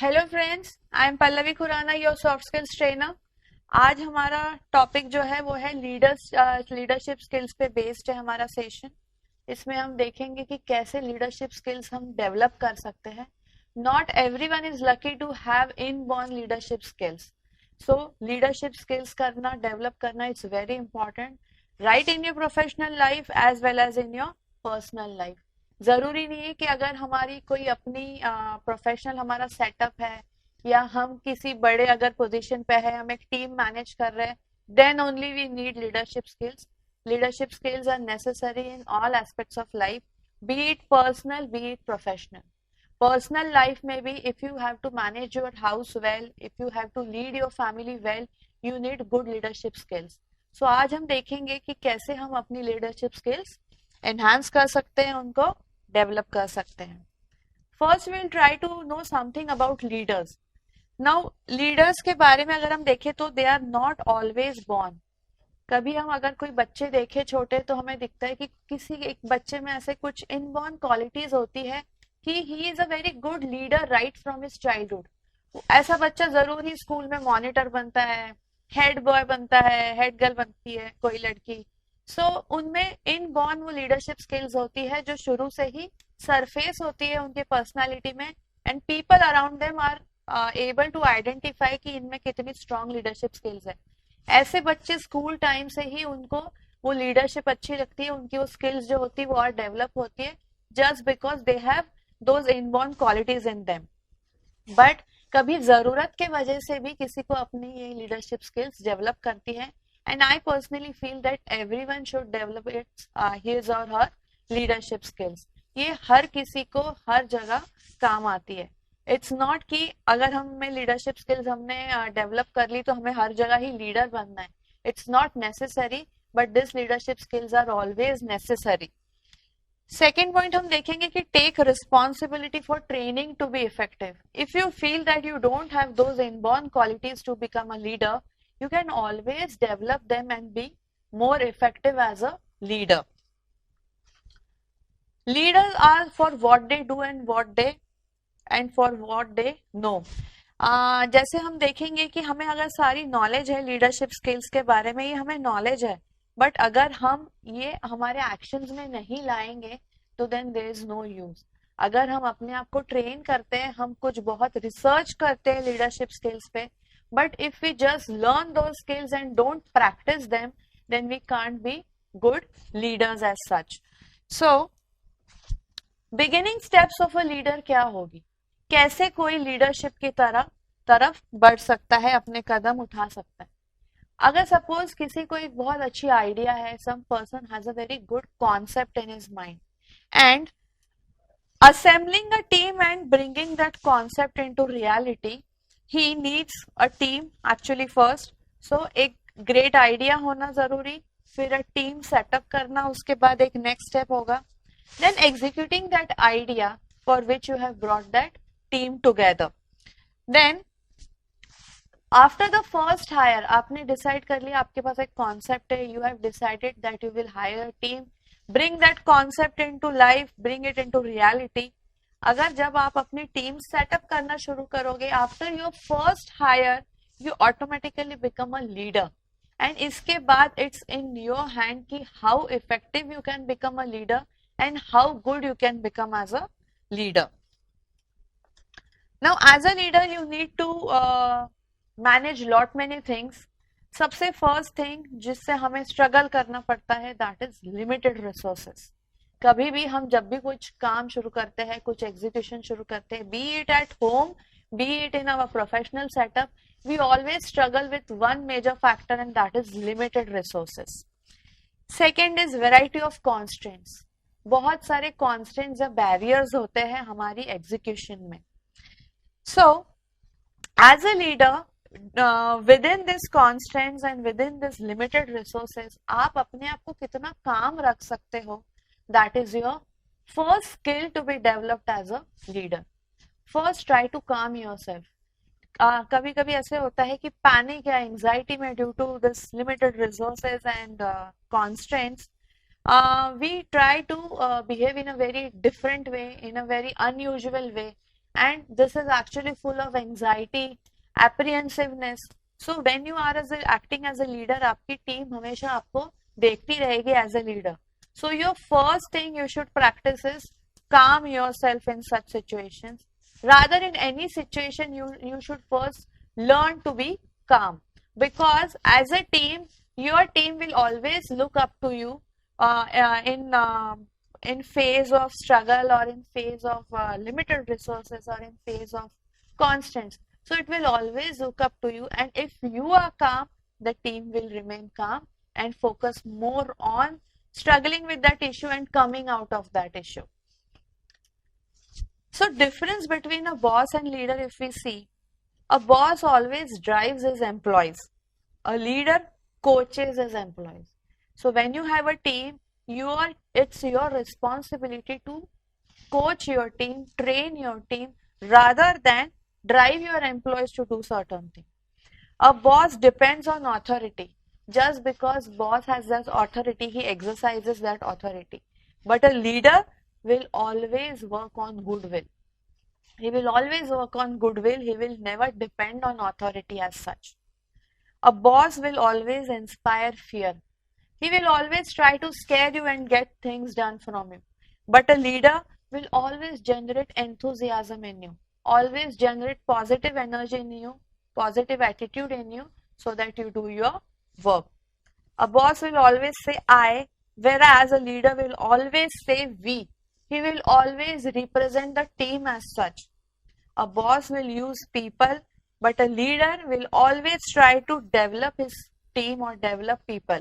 Hello friends, I am Pallavi Khurana, your soft skills trainer. आज हमारा topic जो है वो है लीडरशिप स्किल्स पे बेस्ड है हमारा सेशन। इसमें हम देखेंगे कि कैसे लीडरशिप स्किल्स हम डेवलप कर सकते हैं। Not everyone is lucky to have inborn leadership skills, so leadership skills करना, डेवलप करना it's very important, right in your professional life as well as in your personal life. जरूरी नहीं है कि अगर हमारी कोई अपनी प्रोफेशनल हमारा सेटअप है या हम किसी बड़े अगर पोजीशन पे है, हम एक टीम मैनेज कर रहे हैं, then only we need leadership skills. Leadership skills are necessary in all aspects of life, be it personal be it professional. Personal life में भी if you have to manage your house well, if you have to lead your family well, you need good leadership skills. So आज हम देखेंगे कि कैसे हम अपनी leadership skills enhance कर सकते हैं, उनको डेवलप कर सकते हैं। First will try to know something about leaders. Now leaders के बारे में अगर हम देखें तो they are not always born. कभी हम अगर कोई बच्चे देखे छोटे तो हमें दिखता है कि किसी एक बच्चे में ऐसे कुछ इनबॉर्न क्वालिटीज होती है कि he is a very good leader right from his childhood. ऐसा बच्चा जरूर ही स्कूल में मॉनिटर बनता है, हेड बॉय बनता है, हेड गर्ल बनती है कोई लड़की। सो उनमें इनबॉर्न वो लीडरशिप स्किल्स होती है जो शुरू से ही सरफेस होती है उनके पर्सनालिटी में, and people around them are able to identify कि इनमें कितनी स्ट्रांग लीडरशिप स्किल्स है। ऐसे बच्चे स्कूल टाइम से ही उनको वो लीडरशिप अच्छी लगती है, उनकी वो स्किल्स जो होती है वो और डेवलप होती है, just because they have those inborn qualities in them. But कभी जरूरत के वजह से भी किसी को अपनी ये लीडरशिप स्किल्स डेवलप करती है, and I personally feel that everyone should develop it's his और हर लीडरशिप स्किल्स। ये हर किसी को हर जगह काम आती है। इट्स नॉट कि अगर हमें लीडरशिप स्किल्स हमने डेवलप कर ली तो हमें हर जगह ही लीडर बनना है। It's not necessary, but this leadership skills are always necessary. Second point हम देखेंगे कि take responsibility for training to be effective. If you feel that you don't have those inborn qualities to become a leader, you can always develop them and be more effective as a leader. Leaders are for what they do and for what they know. जैसे हम देखेंगे कि हमें अगर सारी knowledge है leadership skills के बारे में, ये हमें नॉलेज है, बट अगर हम ये हमारे एक्शंस में नहीं लाएंगे तो then there is no use. अगर हम अपने आप को ट्रेन करते हैं, हम कुछ बहुत रिसर्च करते हैं लीडरशिप स्किल्स पे, but if we just learn those skills and don't practice them, then we can't be good leaders as such. So beginning steps of a leader क्या होगी, कैसे कोई लीडरशिप की तरफ बढ़ सकता है, अपने कदम उठा सकता है। अगर सपोज किसी को एक बहुत अच्छी आइडिया है, some person has a very good concept in his mind, and assembling a team and bringing that concept into reality, he needs a team actually first. So एक great idea होना जरूरी, फिर a team setup करना, उसके बाद एक next step होगा, then executing that idea for which you have brought that team together. Then after the first hire, आपने decide कर लिया, आपके पास एक concept है, you have decided that you will hire a team, bring that concept into life, bring it into reality. अगर जब आप अपनी टीम सेटअप करना शुरू करोगे, after your first hire you automatically become a leader, and इसके बाद इट्स इन योर हैंड कि how effective you can become a leader and how good you can become as a leader. Now as a leader you need to manage lot many things. सबसे first thing जिससे हमें struggle करना पड़ता है, that is limited resources. कभी भी हम जब भी कुछ काम शुरू करते हैं, कुछ एग्जीक्यूशन शुरू करते हैं, be it at home, be it in our professional setup, we always struggle with one major factor and that is limited resources. Second is variety of constants. बहुत सारे कॉन्स्टेंट्स या बैरियर्स होते हैं हमारी एग्जीक्यूशन में। So as a leader within this constants and within this limited resources, आप अपने आप को कितना काम रख सकते हो, that is your first skill to be developed as a leader. First try to calm yourself. कभी कभी ऐसे होता है कि पैनिक या एंजाइटी में due to this limited resources and constraints, we try to behave in a very different way, in a very unusual way, and this is actually full of anxiety, apprehensiveness. So when you are acting as a leader, आपकी team हमेशा आपको देखती रहेगी as a leader. So your first thing you should practice is calm yourself in such situations. Rather, in any situation, you should first learn to be calm, because as a team, your team will always look up to you in phase of struggle, or in phase of limited resources, or in phase of constants. So it will always look up to you, and if you are calm, the team will remain calm and focus more on struggling with that issue and coming out of that issue. So difference between a boss and leader, if we see, a boss always drives his employees. A leader coaches his employees. So when you have a team, it's your responsibility to coach your team, train your team, rather than drive your employees to do certain things. A boss depends on authority. Just because boss has that authority, he exercises that authority. But a leader will always work on goodwill. He will always work on goodwill. He will never depend on authority as such. A boss will always inspire fear. He will always try to scare you and get things done from you. But a leader will always generate enthusiasm in you, always generate positive energy in you, positive attitude in you, so that you do your work. A boss will always say I, whereas a leader will always say we. He will always represent the team as such. A boss will use people, but a leader will always try to develop his team or develop people.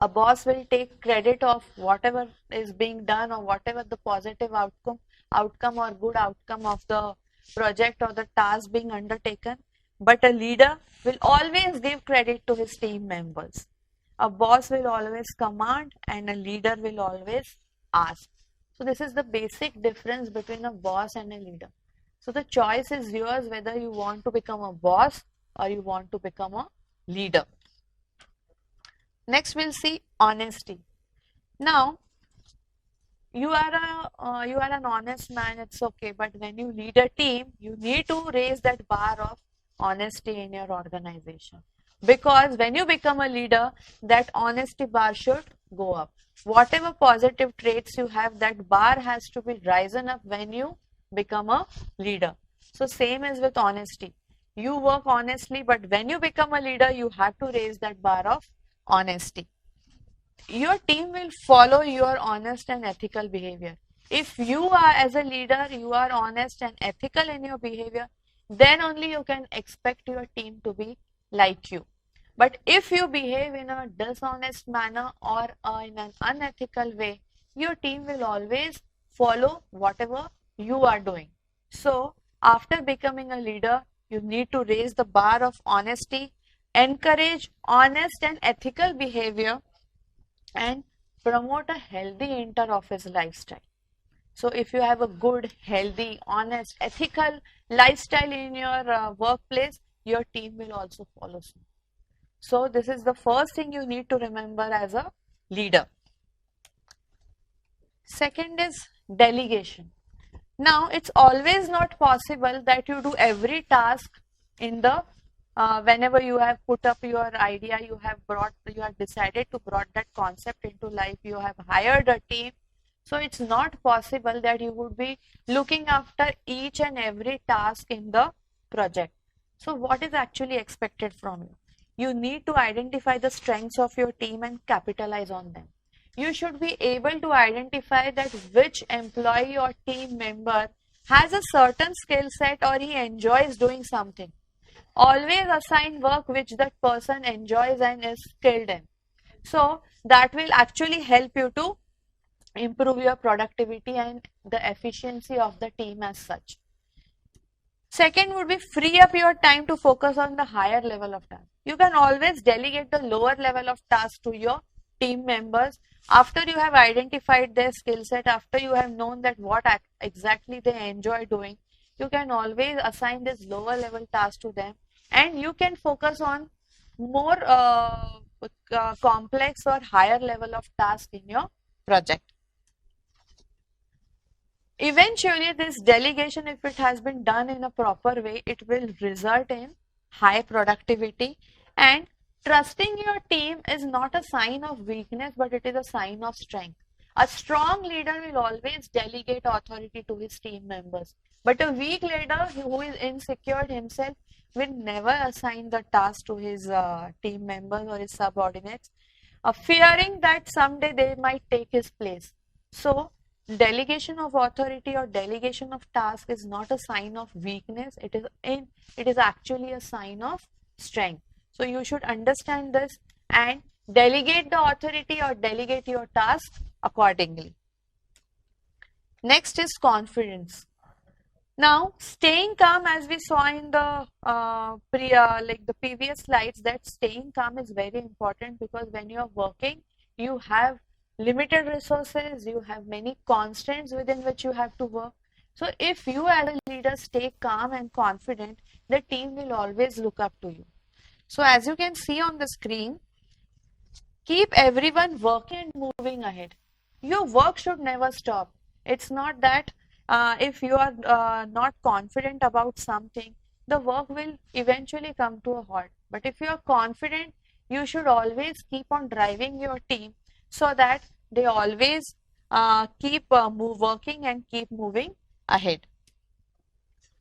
A boss will take credit of whatever is being done, or whatever the positive outcome or good outcome of the project or the task being undertaken. But a leader will always give credit to his team members. A boss will always command, and a leader will always ask. So this is the basic difference between a boss and a leader. So the choice is yours, whether you want to become a boss or you want to become a leader. Next we'll see honesty. Now, you are an honest man, it's okay, but when you lead a team, you need to raise that bar of honesty in your organization. Because when you become a leader, that honesty bar should go up. Whatever positive traits you have, that bar has to be risen up when you become a leader. So same as with honesty. You work honestly, but when you become a leader, you have to raise that bar of honesty. Your team will follow your honest and ethical behavior. If you are, as a leader, you are honest and ethical in your behavior, then only you can expect your team to be like you. But if you behave in a dishonest manner or in an unethical way, your team will always follow whatever you are doing. So after becoming a leader, you need to raise the bar of honesty, encourage honest and ethical behavior, and promote a healthy inter-office lifestyle. So if you have a good, healthy, honest, ethical lifestyle in your workplace, your team will also follow suit. So this is the first thing you need to remember as a leader. Second is delegation. Now it's always not possible that you do every task in the whenever you have put up your idea, you have decided to brought that concept into life, you have hired a team. So it's not possible that you would be looking after each and every task in the project. So what is actually expected from you? You need to identify the strengths of your team and capitalize on them. You should be able to identify that which employee or team member has a certain skill set or he enjoys doing something. Always assign work which that person enjoys and is skilled in. So that will actually help you to improve your productivity and the efficiency of the team as such. Second would be free up your time to focus on the higher level of task. You can always delegate the lower level of tasks to your team members after you have identified their skill set, after you have known that what exactly they enjoy doing. You can always assign this lower level task to them, and you can focus on more complex or higher level of task in your project. Eventually, this delegation, if it has been done in a proper way, it will result in high productivity. And trusting your team is not a sign of weakness, but it is a sign of strength. A strong leader will always delegate authority to his team members, but a weak leader who is insecure himself will never assign the task to his team members or his subordinates, fearing that someday they might take his place. So, delegation of authority or delegation of task is not a sign of weakness. It is actually a sign of strength. So you should understand this and delegate the authority or delegate your task accordingly. Next is confidence. Now, staying calm, as we saw in the like the previous slides, that staying calm is very important, because when you are working, you have limited resources, you have many constraints within which you have to work. So, if you as a leader stay calm and confident, the team will always look up to you. So, as you can see on the screen, keep everyone working and moving ahead. Your work should never stop. It's not that if you are not confident about something, the work will eventually come to a halt. But if you are confident, you should always keep on driving your team so that they always keep working and keep moving ahead.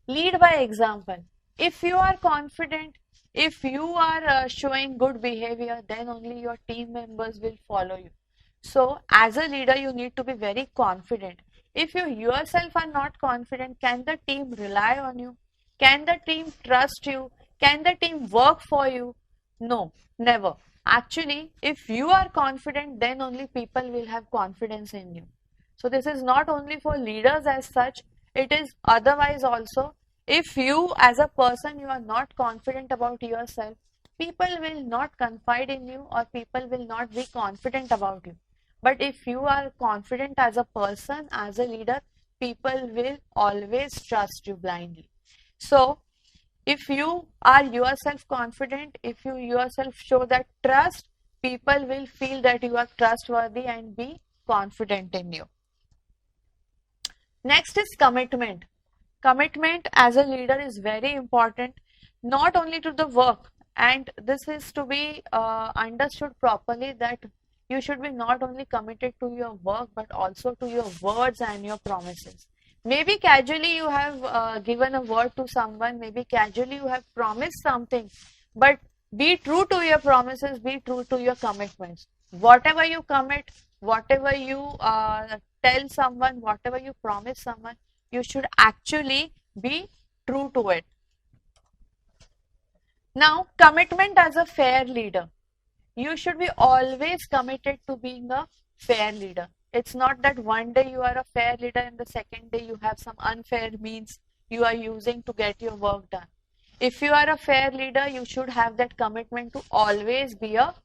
Lead by example. If you are confident, if you are showing good behavior, then only your team members will follow you. So, as a leader, you need to be very confident. If you yourself are not confident, can the team rely on you? Can the team trust you? Can the team work for you? No, never. Actually, if you are confident, then only people will have confidence in you. So, this is not only for leaders as such, it is otherwise also. If you as a person, you are not confident about yourself, people will not confide in you or people will not be confident about you. But if you are confident as a person, as a leader, people will always trust you blindly. So, if you are yourself confident, if you yourself show that trust, people will feel that you are trustworthy and be confident in you. Next is commitment. Commitment as a leader is very important, not only to the work, and this is to be understood properly, that you should be not only committed to your work but also to your words and your promises. Maybe casually you have given a word to someone, maybe casually you have promised something, but be true to your promises, be true to your commitments. Whatever you commit, whatever you tell someone, whatever you promise someone, you should actually be true to it. Now, commitment as a fair leader. You should be always committed to being a fair leader. It's not that one day you are a fair leader and the second day you have some unfair means you are using to get your work done. If you are a fair leader, you should have that commitment to always be a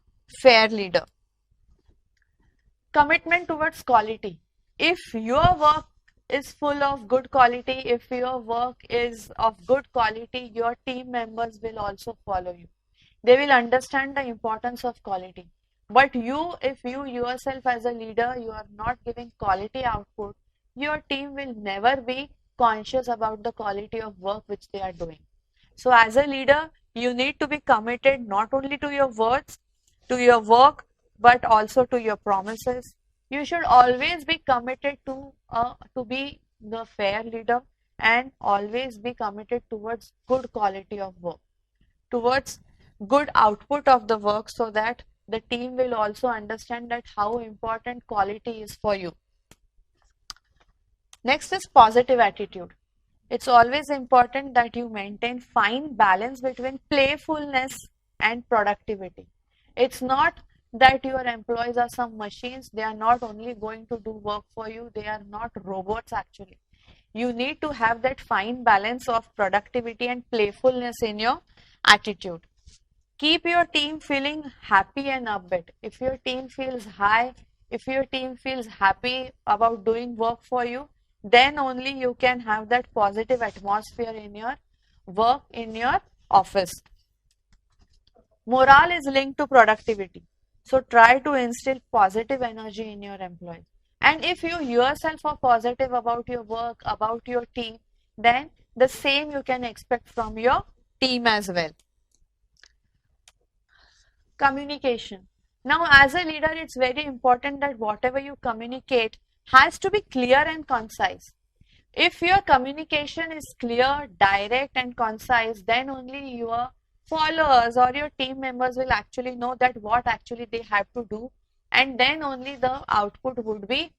fair leader. Commitment towards quality. If your work is full of good quality, if your work is of good quality, your team members will also follow you. They will understand the importance of quality. But you, if you yourself as a leader, you are not giving quality output, your team will never be conscious about the quality of work which they are doing. So as a leader, you need to be committed not only to your words, to your work, but also to your promises. You should always be committed to be the fair leader and always be committed towards good quality of work, towards good output of the work, so that the team will also understand that how important quality is for you. Next is positive attitude. It's always important that you maintain fine balance between playfulness and productivity. It's not that your employees are some machines. They are not only going to do work for you. They are not robots actually. You need to have that fine balance of productivity and playfulness in your attitude. Keep your team feeling happy and upbeat. If your team feels high, if your team feels happy about doing work for you, then only you can have that positive atmosphere in your work, in your office. Morale is linked to productivity. So try to instill positive energy in your employees. And if you yourself are positive about your work, about your team, then the same you can expect from your team as well. Communication. Now, as a leader, it's very important that whatever you communicate has to be clear and concise. If your communication is clear, direct, and concise, then only your followers or your team members will actually know that what actually they have to do, and then only the output would be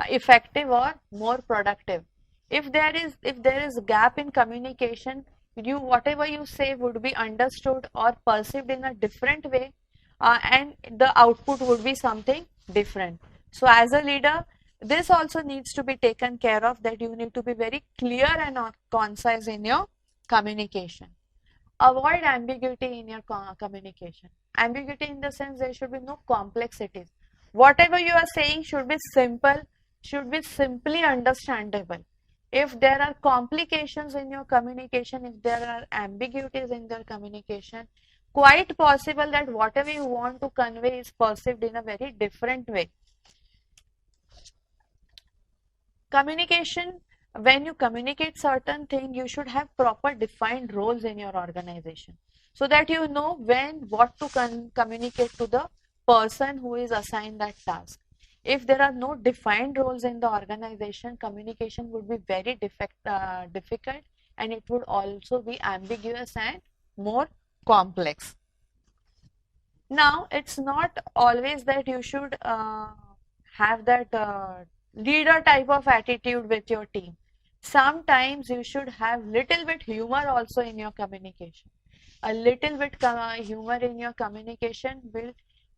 effective or more productive. If there is a gap in communication, you whatever you say would be understood or perceived in a different way, and the output would be something different. So as a leader, this also needs to be taken care of, that you need to be very clear and concise in your communication. Avoid ambiguity in your communication. Ambiguity in the sense there should be no complexities. Whatever you are saying should be simple, should be simply understandable. If there are complications in your communication, if there are ambiguities in your communication, quite possible that whatever you want to convey is perceived in a very different way. Communication, when you communicate certain thing, you should have proper defined roles in your organization, so that you know when what to communicate to the person who is assigned that task. If there are no defined roles in the organization, communication would be very difficult, and it would also be ambiguous and more complex. Now, it's not always that you should have that leader type of attitude with your team. Sometimes you should have little bit humor also in your communication. A little bit humor in your communication will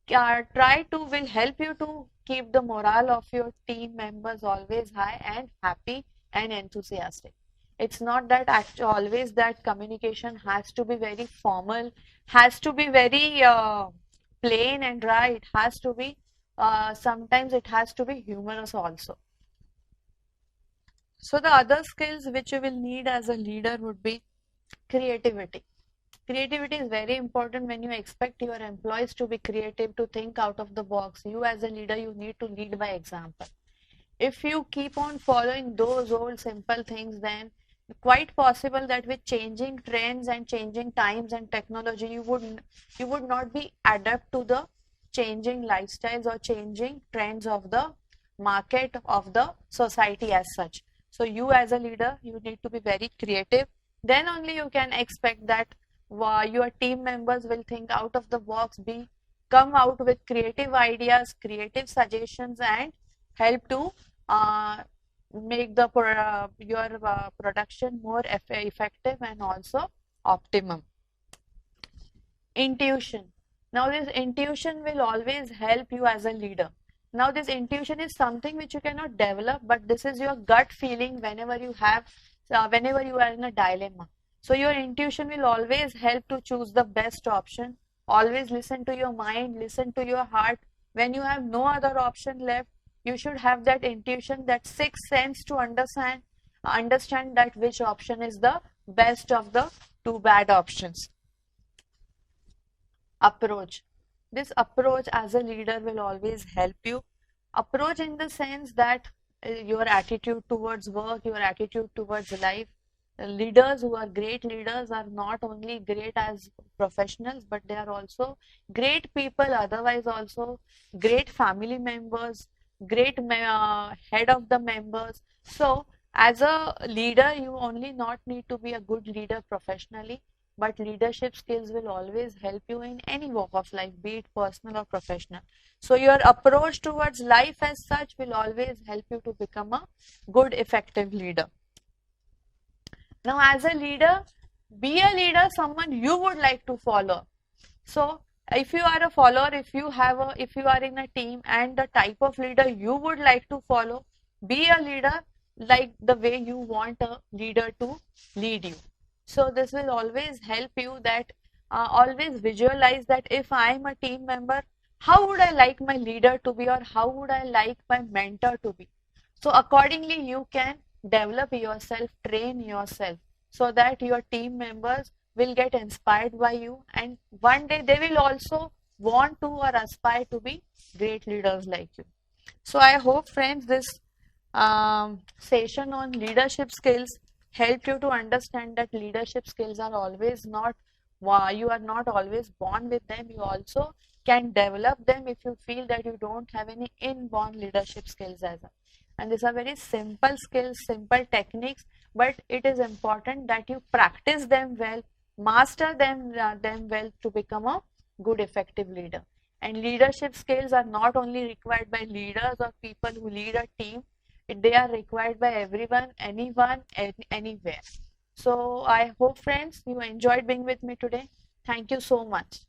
will help you to keep the morale of your team members always high and happy and enthusiastic. It's not that always that communication has to be very formal, has to be very plain and dry. It has to be sometimes it has to be humorous also. So the other skills which you will need as a leader would be creativity. Creativity is very important. When you expect your employees to be creative, to think out of the box, you as a leader, you need to lead by example. If you keep on following those old simple things, then quite possible that with changing trends and changing times and technology, you would not be adapt to the changing lifestyles or changing trends of the market, of the society as such. So you as a leader, you need to be very creative. Then only you can expect that your team members will think out of the box, come out with creative ideas, creative suggestions, and help to make the your production more effective and also optimum. Intuition. Now this intuition will always help you as a leader. Now this intuition is something which you cannot develop, but this is your gut feeling whenever you are in a dilemma. So your intuition will always help to choose the best option. Always listen to your mind, listen to your heart. When you have no other option left, you should have that intuition, that sixth sense to understand that which option is the best of the two bad options. Approach. This approach as a leader will always help you. Approach in the sense that your attitude towards work, your attitude towards life. Leaders who are great leaders are not only great as professionals, but they are also great people, otherwise also great family members, great head of the members. So as a leader, you only not need to be a good leader professionally, but leadership skills will always help you in any walk of life, be it personal or professional. So your approach towards life as such will always help you to become a good, effective leader. Now, as a leader, be a leader, someone you would like to follow. So if you are a follower, if you are in a team, and the type of leader you would like to follow, be a leader like the way you want a leader to lead you. So this will always help you, that always visualize that if I am a team member, how would I like my leader to be, or how would I like my mentor to be. So accordingly you can develop yourself, train yourself, so that your team members will get inspired by you, and one day they will also want to or aspire to be great leaders like you. So I hope friends this session on leadership skills helped you to understand that leadership skills are always not, you are not always born with them. You also can develop them if you feel that you don't have any inborn leadership skills as well. And these are very simple skills, simple techniques, but it is important that you practice them well, master them well to become a good effective leader. And leadership skills are not only required by leaders or people who lead a team, they are required by everyone, anyone, anywhere. So I hope friends you enjoyed being with me today. Thank you so much.